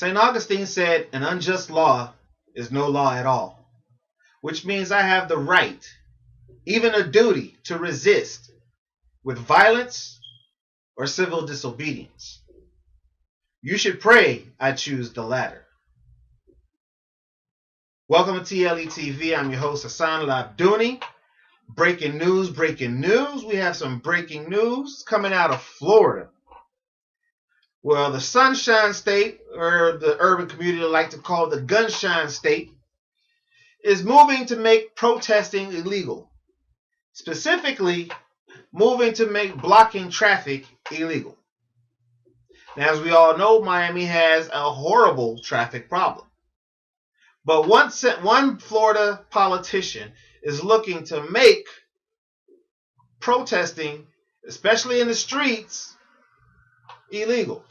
St. Augustine said, an unjust law is no law at all, which means I have the right, even a duty, to resist with violence or civil disobedience. You should pray I choose the latter. Welcome to TLE TV. I'm your host, Hassan Labdouni. Breaking news. We have some breaking news coming out of Florida. Well, the Sunshine State, or the urban community like to call the Gunshine State, is moving to make protesting illegal. Specifically, moving to make blocking traffic illegal. Now, as we all know, Miami has a horrible traffic problem. But one Florida politician is looking to make protesting, especially in the streets, illegal.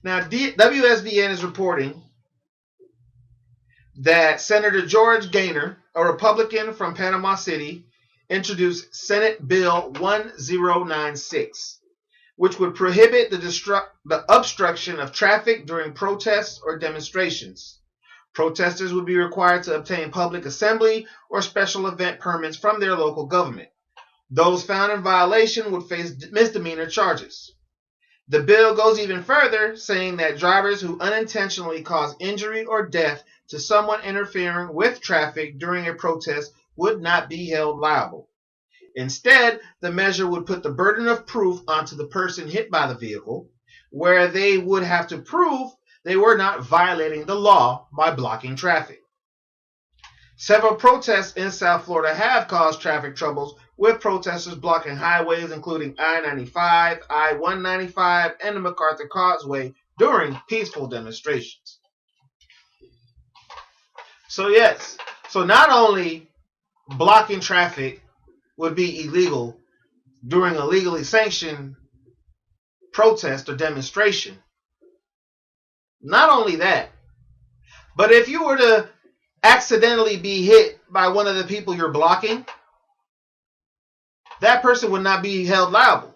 Now, WSVN is reporting that Senator George Gaynor, a Republican from Panama City, introduced Senate Bill 1096, which would prohibit the obstruction of traffic during protests or demonstrations. Protesters would be required to obtain public assembly or special event permits from their local government. Those found in violation would face misdemeanor charges. The bill goes even further, saying that drivers who unintentionally cause injury or death to someone interfering with traffic during a protest would not be held liable. Instead, the measure would put the burden of proof onto the person hit by the vehicle, where they would have to prove they were not violating the law by blocking traffic. Several protests in South Florida have caused traffic troubles, with protesters blocking highways including I-95, I-195, and the MacArthur Causeway during peaceful demonstrations. So not only blocking traffic would be illegal during a legally sanctioned protest or demonstration, not only that, but if you were to accidentally be hit by one of the people you're blocking, that person would not be held liable.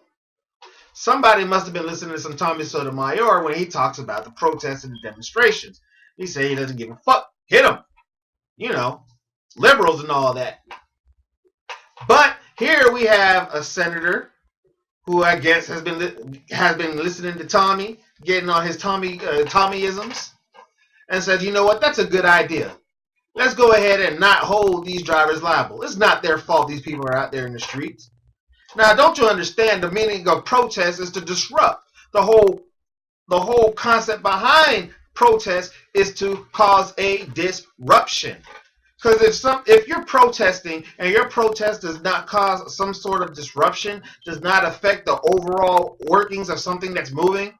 Somebody must have been listening to some Tommy Sotomayor when he talks about the protests and the demonstrations. He said he doesn't give a fuck. Hit them. You know, liberals and all that. But here we have a senator who I guess has been listening to Tommy, getting on his Tommyisms, and said, you know what, that's a good idea. Let's go ahead and not hold these drivers liable. It's not their fault these people are out there in the streets. Now, don't you understand the meaning of protest is to disrupt. The whole concept behind protest is to cause a disruption. Because if you're protesting and your protest does not cause some sort of disruption, does not affect the overall workings of something that's moving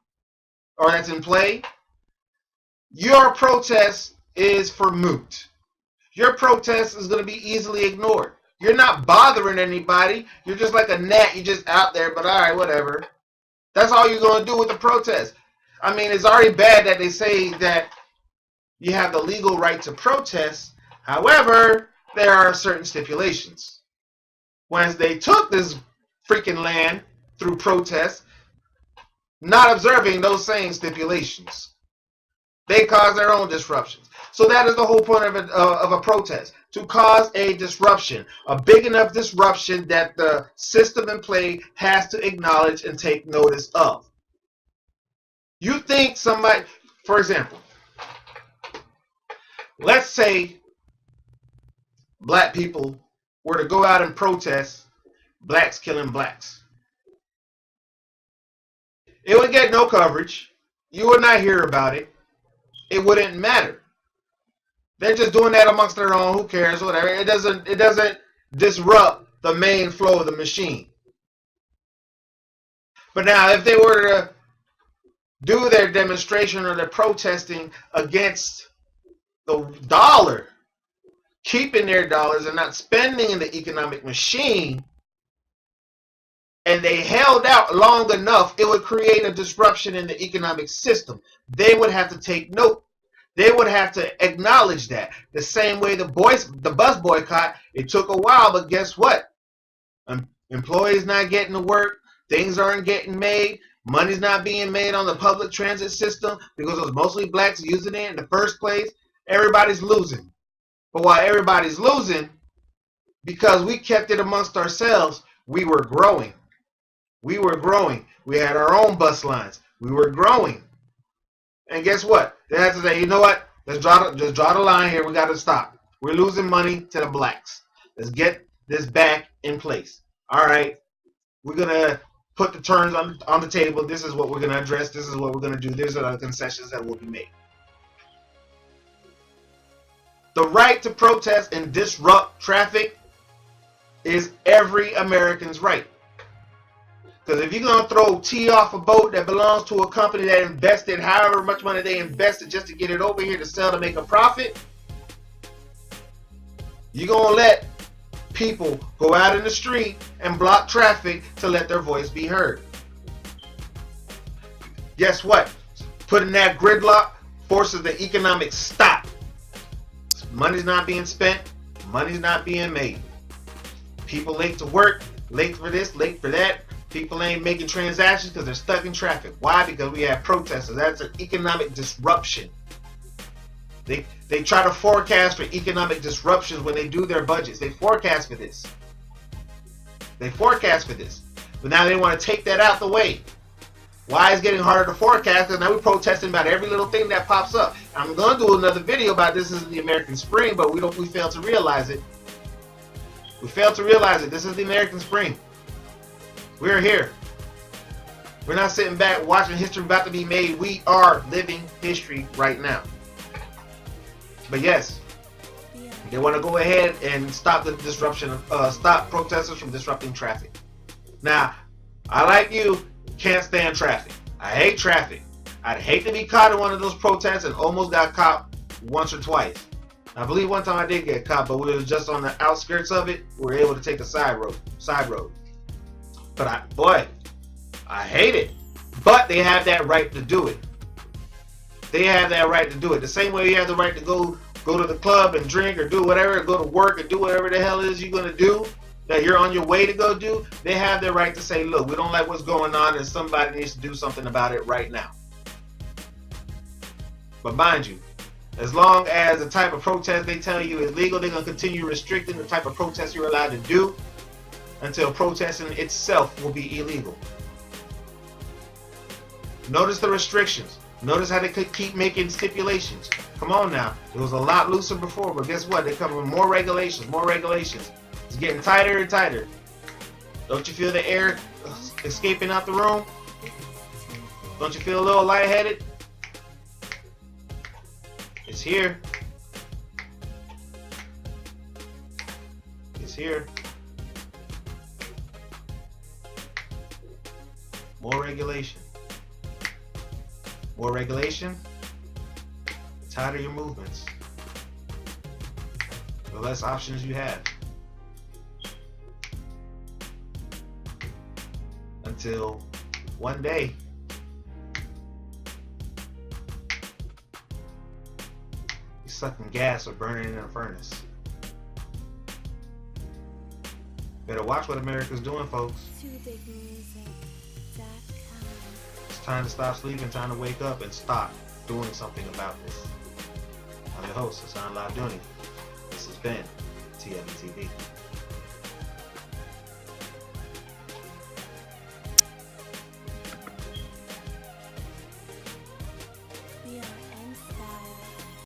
or that's in play, your protest is for moot. Your protest is going to be easily ignored. You're not bothering anybody. You're just like a gnat. You're just out there, but all right, whatever. That's all you're going to do with the protest. I mean, it's already bad that they say that you have the legal right to protest. However, there are certain stipulations. Once they took this freaking land through protest, not observing those same stipulations, they cause their own disruptions. So that is the whole point of a protest, to cause a disruption, a big enough disruption that the system in play has to acknowledge and take notice of. You think somebody, for example, let's say black people were to go out and protest blacks killing blacks. It would get no coverage. You would not hear about it. It wouldn't matter. They're just doing that amongst their own. Who cares? Whatever. It doesn't disrupt the main flow of the machine. But now, if they were to do their demonstration or their protesting against the dollar, keeping their dollars and not spending in the economic machine, and they held out long enough, it would create a disruption in the economic system. They would have to take note. They would have to acknowledge that. The same way the bus boycott, it took a while, but guess what? Employees not getting to work, things aren't getting made, Money's not being made on the public transit system because it was mostly blacks using it in the first place. Everybody's losing. But while everybody's losing, because we kept it amongst ourselves, we were growing. We were growing. We had our own bus lines. We were growing. And guess what? They had to say, you know what? Let's just draw the line here. We got to stop. We're losing money to the blacks. Let's get this back in place. All right. We're going to put the terms on the table. This is what we're going to address. This is what we're going to do. These are the concessions that will be made. The right to protest and disrupt traffic is every American's right. Because if you're going to throw tea off a boat that belongs to a company that invested however much money they invested just to get it over here to sell to make a profit, you're going to let people go out in the street and block traffic to let their voice be heard. Guess what? Putting that gridlock forces the economic stop. Money's not being spent. Money's not being made. People late to work, late for this, late for that. People ain't making transactions because they're stuck in traffic. Why? Because we have protesters. That's an economic disruption. They try to forecast for economic disruptions when they do their budgets. They forecast for this. They forecast for this. But now they want to take that out the way. Why it's getting harder to forecast? Because now we're protesting about every little thing that pops up. I'm going to do another video about this is the American Spring, but we fail to realize it. We fail to realize it. This is the American Spring. We're here. We're not sitting back watching history about to be made. We are living history right now. But yes, they want to go ahead and stop the disruption, stop protesters from disrupting traffic. Now, I like you, can't stand traffic. I hate traffic. I'd hate to be caught in one of those protests and almost got caught once or twice. I believe one time I did get caught, but we were just on the outskirts of it. We were able to take a side road. But I hate it. But they have that right to do it. They have that right to do it. The same way you have the right to go to the club and drink or do whatever, go to work and do whatever the hell it is you're going to do, that you're on your way to go do, they have the right to say, look, we don't like what's going on and somebody needs to do something about it right now. But mind you, as long as the type of protest they tell you is legal, they're going to continue restricting the type of protest you're allowed to do until protesting itself will be illegal. Notice the restrictions. Notice how they could keep making stipulations. Come on now. It was a lot looser before, but guess what? They're coming with more regulations, more regulations. It's getting tighter and tighter. Don't you feel the air escaping out the room? Don't you feel a little lightheaded? It's here. It's here. More regulation. More regulation, the tighter your movements, the less options you have. Until one day, you're sucking gas or burning in a furnace. Better watch what America's doing, folks. It's time to stop sleeping, time to wake up and stop doing something about this. I'm your host, Hassan Labduni. This has been TLBTV.